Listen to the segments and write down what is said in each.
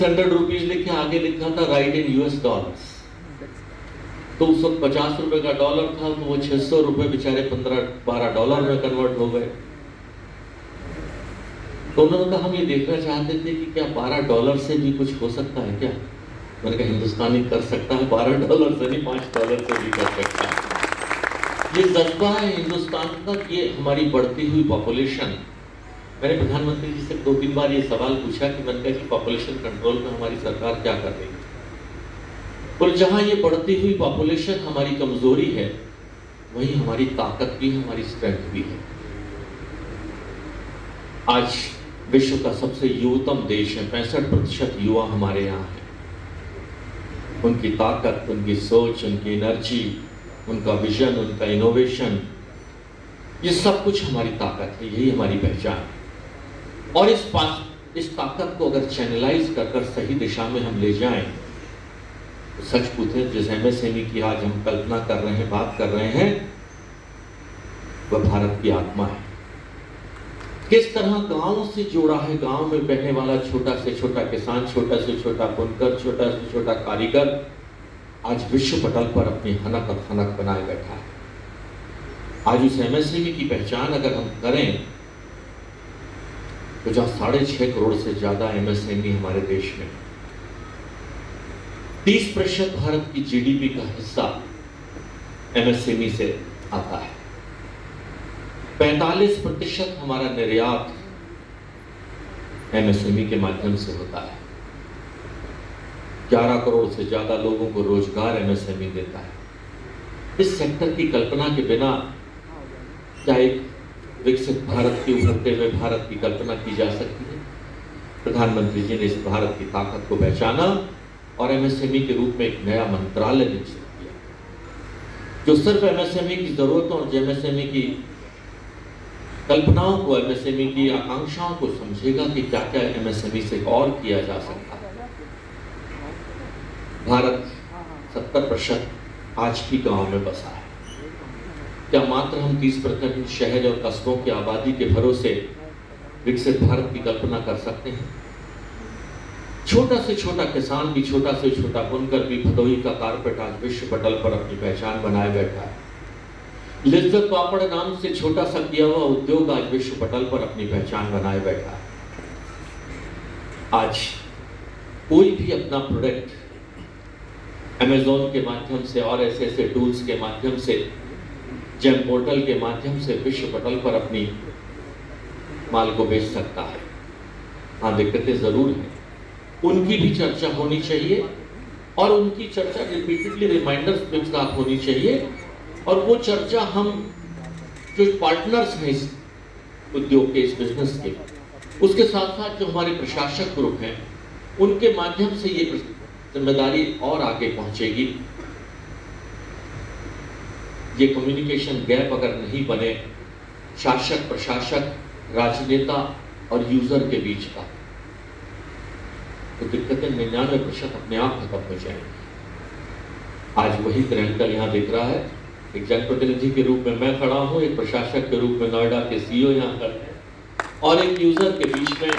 600 rupees लिख के आगे लिखा था राइट इन यूएस डॉलर्स। तो उस वक्त 50 रुपए का डॉलर था, तो वो 600 रुपए बेचारे 15-12 डॉलर में कन्वर्ट हो गए। तो उन्होंने कहा हम ये देखना चाहते थे कि क्या 12 डॉलर से भी कुछ हो सकता है क्या। मैंने कहा हिंदुस्तानी कर सकता है, 12 डॉलर से नहीं 5 डॉलर से भी कर सकता है। ये जज्बा है हिंदुस्तान का, ये हमारी बढ़ती हुई पॉपुलेशन। मैंने प्रधानमंत्री जी से 2-3 बार ये सवाल पूछा कि मैंने कहा कि पॉपुलेशन कंट्रोल में हमारी सरकार क्या कर रही है। और जहां ये बढ़ती हुई पॉपुलेशन हमारी कमजोरी है, वहीं हमारी ताकत भी है, हमारी स्ट्रेंथ भी है। आज विश्व का सबसे युवतम देश है, 65% युवा हमारे यहाँ है। उनकी ताकत, उनकी सोच, उनकी एनर्जी, उनका विजन, उनका इनोवेशन, ये सब कुछ हमारी ताकत है, यही हमारी पहचान है। और इस ताकत को अगर चैनलाइज कर सही दिशा में हम ले जाएं, तो सच पूछे जिस एमएसएमई की आज हम कल्पना कर रहे हैं, बात कर रहे हैं, वह भारत की आत्मा है। किस तरह गांव से जोड़ा है, गांव में बहने वाला छोटा से छोटा किसान, छोटा से छोटा बुनकर, छोटा से छोटा कारीगर आज विश्व पटल पर अपनी हनक और फनक बनाए बैठा है। आज उस एमएसएमई की पहचान अगर हम करें, तो जहां 6.5 करोड़ से ज्यादा एमएसएमई हमारे देश में, 30% भारत की जीडीपी का हिस्सा एमएसएमई से आता है। 45% हमारा निर्यात एमएसएमई के माध्यम से होता है। 11 करोड़ से ज्यादा लोगों को रोजगार एमएसएमई देता है। इस सेक्टर की कल्पना के बिना क्या एक विकसित भारत के उभरते हुए भारत की कल्पना की जा सकती है। प्रधानमंत्री जी ने इस भारत की ताकत को पहचाना और एमएसएमई के रूप में एक नया मंत्रालय विकसित किया, जो सिर्फ एमएसएमई की जरूरतों और एमएसएमई की कल्पनाओं को, एमएसएमई की आकांक्षाओं को समझेगा कि क्या क्या एमएसएमई से और किया जा सकता है। भारत 70% आज भी गांव में बसा है। क्या मात्र हम 30% शहर और कस्बों की आबादी के भरोसे विकसित भारत की कल्पना कर सकते हैं? छोटा से छोटा किसान भी, छोटा से छोटा बुनकर भी, भदोही का कारपेट आज विश्व पटल पर अपनी पहचान बनाए बैठा है। लिज्जत पापड़ नाम से छोटा सा किया हुआ उद्योग आज विश्व पटल पर अपनी पहचान बनाए बैठा है। आज कोई भी अपना प्रोडक्ट अमेज़न के माध्यम से और ऐसे टूल्स के माध्यम से, जेम पोर्टल के माध्यम से विश्व पटल पर अपनी माल को बेच सकता है। हाँ, दिक्कतें जरूर हैं, उनकी भी चर्चा होनी चाहिए और उनकी चर्चा रिपीटेडली रिमाइंडर्स के साथ होनी चाहिए। और वो चर्चा हम जो पार्टनर्स हैं इस उद्योग के, इस बिजनेस के, उसके साथ साथ जो हमारे प्रशासक ग्रुप हैं, उनके माध्यम से ये जिम्मेदारी और आगे पहुंचेगी। ये कम्युनिकेशन गैप अगर नहीं बने शासक, प्रशासक, राजनेता और यूजर के बीच का, तो दिक्कतें 99% अपने आप खत्म हो जाएंगी। आज वही ट्रेंड यहाँ दिख रहा है। एक जनप्रतिनिधि के रूप में मैं खड़ा हूँ, एक प्रशासक के रूप में नोएडा के सीईओ यहाँ खड़े हैं, और एक यूजर के बीच में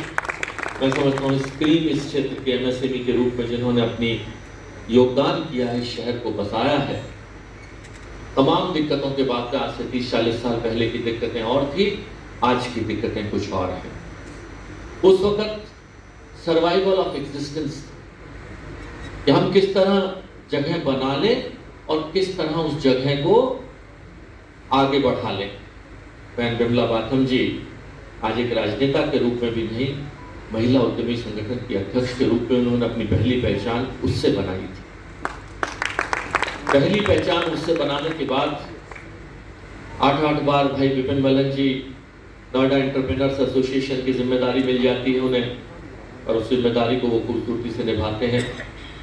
मैं समझता हूँ स्क्रीन इस क्षेत्र के एमएसएमई के रूप में जिन्होंने अपनी योगदान किया है, शहर को बसाया है। तमाम दिक्कतों के बाद आज से 30-40 साल पहले की दिक्कतें और थी, आज की दिक्कतें कुछ और हैं। उस वक्त सर्वाइवल ऑफ एग्जिस्टेंस, कि हम किस तरह जगह बना लें और किस तरह उस जगह को आगे बढ़ा लें। बहन बिमला बाथम जी आज एक राजनेता के रूप में भी नहीं, महिला उद्यमी संगठन की अध्यक्ष के रूप में उन्होंने अपनी पहली पहचान उससे बनाई थी। पहली पहचान उससे बनाने के बाद 8 बार भाई विपिन मलन जी नोएडा एंटरप्रेन्योर्स एसोसिएशन की जिम्मेदारी मिल जाती है उन्हें, और उस जिम्मेदारी को वो खूबसूरती से निभाते हैं।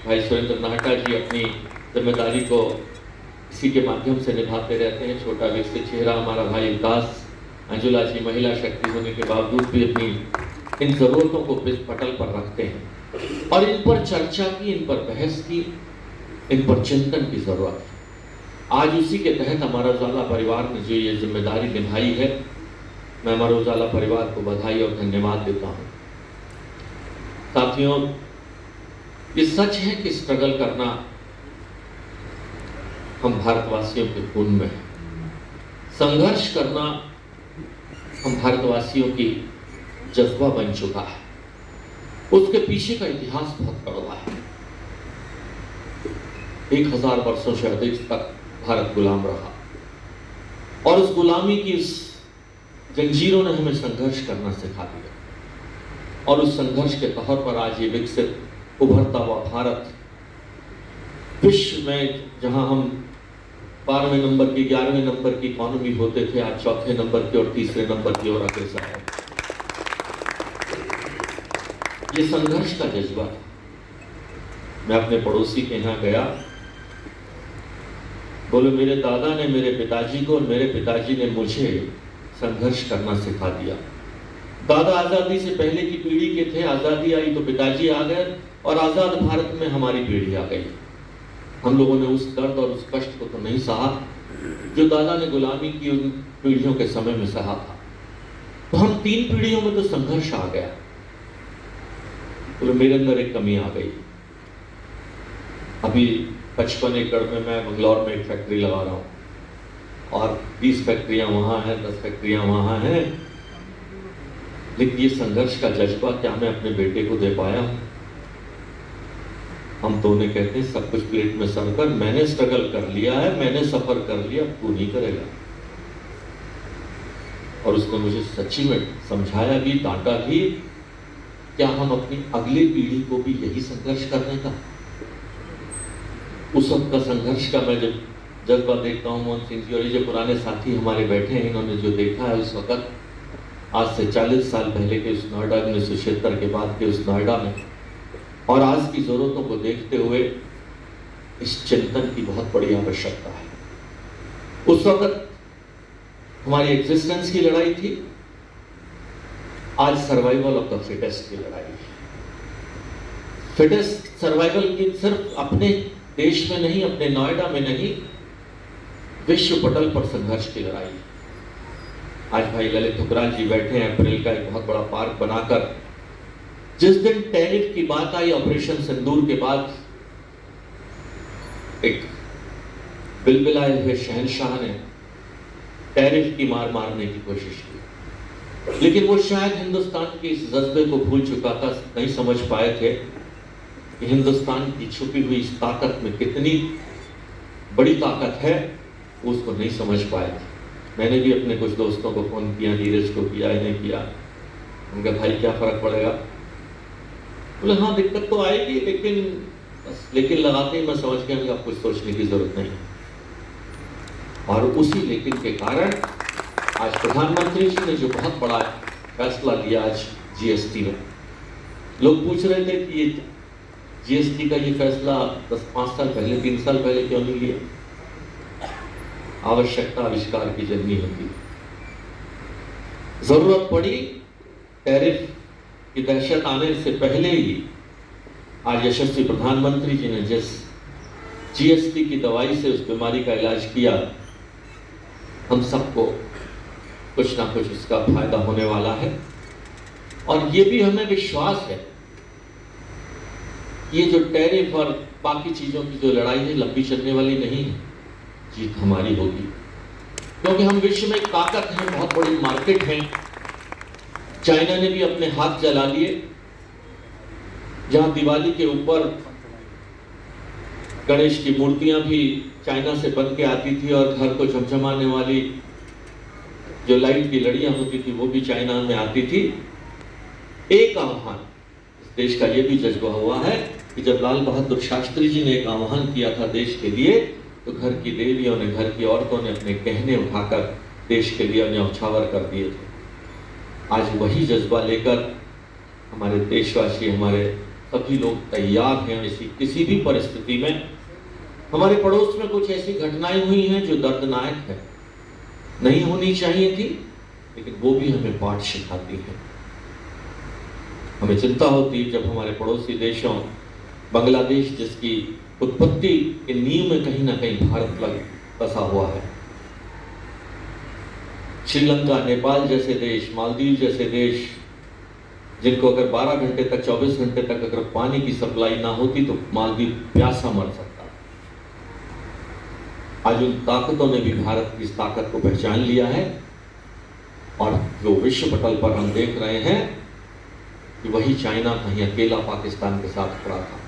भाई सुरेंद्र नाहटा जी अपनी जिम्मेदारी को इसी के माध्यम से निभाते रहते हैं। छोटा विकसित चेहरा हमारा भाई विकास, अंजुला जी महिला शक्ति होने के बावजूद भी अपनी इन जरूरतों को पटल पर रखते हैं और इन पर चर्चा की, इन पर बहस की, इन पर चिंतन की जरूरत है। आज उसी के तहत हमारा उजाला परिवार ने जो ये जिम्मेदारी निभाई है, मैं हमारे उजाला परिवार को बधाई और धन्यवाद देता हूँ। साथियों, ये सच है कि स्ट्रगल करना हम भारतवासियों के खून में है। संघर्ष करना हम भारतवासियों की जज्बा बन चुका है। उसके पीछे का इतिहास बहुत कड़वा है। 1000 वर्षों से अधिक तक भारत गुलाम रहा और उस गुलामी की उस जंजीरों ने हमें संघर्ष करना सिखा दिया और उस संघर्ष के तौर पर आज ये विकसित उभरता हुआ भारत विश्व में, जहां हम 12वें नंबर की 11वें नंबर की इकोनॉमी होते थे, आज 4थे नंबर की और 3रे नंबर की ओर अग्रसर है। ये संघर्ष का जज्बा था। मैं अपने पड़ोसी के यहां गया, बोले मेरे दादा ने मेरे पिताजी को और मेरे पिताजी ने मुझे संघर्ष करना सिखा दिया। दादा आजादी से पहले की पीढ़ी के थे, आजादी आई तो पिताजी आ गए और आजाद भारत में हमारी पीढ़ी आ गई। हम लोगों ने उस दर्द और उस कष्ट को तो नहीं सहा जो दादा ने गुलामी की उन पीढ़ियों के समय में सहा था। तो हम 3 पीढ़ियों में तो संघर्ष आ गया। तो मेरे अंदर एक कमी आ गई। अभी 55 एकड़ में मैं बंगलौर में एक फैक्ट्री लगा रहा हूं और 20 फैक्ट्रियां वहां हैं, 10 फैक्ट्रियां वहां हैं, लेकिन ये संघर्ष का जज्बा क्या मैं अपने बेटे को दे पाया हूं? हम तो उन्हें कहते हैं सब कुछ प्लेट में सर्व कर, मैंने स्ट्रगल कर लिया है, मैंने सफर कर लिया, तू नहीं करेगा। और उसने मुझे सच्ची में समझाया भी, डांटा भी। क्या हम अपनी अगली पीढ़ी को भी यही संघर्ष करने का, उस वक्त का संघर्ष का मैं जब जज्बा देखता हूँ मोहन सिंह जी और ये जो पुराने साथी हमारे बैठे हैं, इन्होंने जो देखा है उस वक्त, आज से 40 साल पहले के उस नोएडा 1976 के बाद के उस नोएडा में, और आज की जरूरतों को देखते हुए इस चिंतन की बहुत बड़ी आवश्यकता है। उस वक्त हमारी एग्जिस्टेंस की लड़ाई थी, आज सर्वाइवल ऑफ द फिटेस्ट की लड़ाई है। फिटेस्ट सर्वाइवल की सिर्फ अपने देश में नहीं, अपने नोएडा में नहीं, विश्व पटल पर संघर्ष की लड़ाई है। आज भाई ललित ठुकराल जी बैठे हैं अप्रैल का एक बहुत बड़ा पार्क बनाकर। जिस दिन टैरिफ की बात आई ऑपरेशन सिंदूर के बाद, एक बिलबिलाए हुए शहंशाह ने टैरिफ की मार मारने की कोशिश की, लेकिन वो शायद हिंदुस्तान के इस जज्बे को भूल चुका था, नहीं समझ पाए थे कि हिंदुस्तान की छुपी हुई इस ताकत में कितनी बड़ी ताकत है, वो उसको नहीं समझ पाए थे। मैंने भी अपने कुछ दोस्तों को फोन किया, नीरज को किया, इन्हें किया, उनका भाई क्या फर्क पड़ेगा? बोले हाँ दिक्कत तो आएगी, लेकिन लगाते ही मैं समझ गया कि अब कुछ सोचने की जरूरत नहीं। और उसी लेकिन के कारण आज प्रधानमंत्री जी ने जो बहुत बड़ा फैसला लिया आज जीएसटी में, लोग पूछ रहे थे कि ये जीएसटी का ये फैसला 5 साल पहले, 3 साल पहले क्यों नहीं लिया? आवश्यकता आविष्कार की जननी होती, जरूरत पड़ी, टैरिफ की दहशत आने से पहले ही आज यशस्वी प्रधानमंत्री जी ने जिस जीएसटी की दवाई से उस बीमारी का इलाज किया, हम सबको कुछ ना कुछ उसका फायदा होने वाला है। और ये भी हमें विश्वास है, ये जो टैरिफ और बाकी चीजों की जो लड़ाई है लंबी चलने वाली नहीं है, जीत हमारी होगी, क्योंकि हम विश्व में एक ताकत है, बहुत बड़ी मार्केट है। चाइना ने भी अपने हाथ जला लिए, जहां दिवाली के ऊपर गणेश की मूर्तियां भी चाइना से बन के आती थी और घर को झमझमाने वाली जो लाइट की लड़ियां होती थी वो भी चाइना में आती थी। एक आह्वान इस देश का ये भी जज्बा हुआ है कि जब लाल बहादुर शास्त्री जी ने एक आह्वान किया था देश के लिए, तो घर की देवियों ने, घर की औरतों ने अपने गहने उठाकर देश के लिए उन्हें न्यौछावर कर दिए थे। आज वही जज्बा लेकर हमारे देशवासी, हमारे सभी लोग तैयार हैं। ऐसी किसी भी परिस्थिति में, हमारे पड़ोस में कुछ ऐसी घटनाएं हुई हैं जो दर्दनाक है, नहीं होनी चाहिए थी, लेकिन वो भी हमें पाठ सिखाती है। हमें चिंता होती जब हमारे पड़ोसी देशों, बांग्लादेश जिसकी उत्पत्ति के नींव में कहीं ना कहीं भारत लग बसा हुआ है, श्रीलंका, नेपाल जैसे देश, मालदीव जैसे देश, जिनको अगर 12 घंटे तक 24 घंटे तक अगर पानी की सप्लाई ना होती तो मालदीव प्यासा मर सकता। आज उन ताकतों ने भी भारत की इस ताकत को पहचान लिया है और जो विश्व पटल पर हम देख रहे हैं कि वही चाइना कहीं अकेला पाकिस्तान के साथ खड़ा था।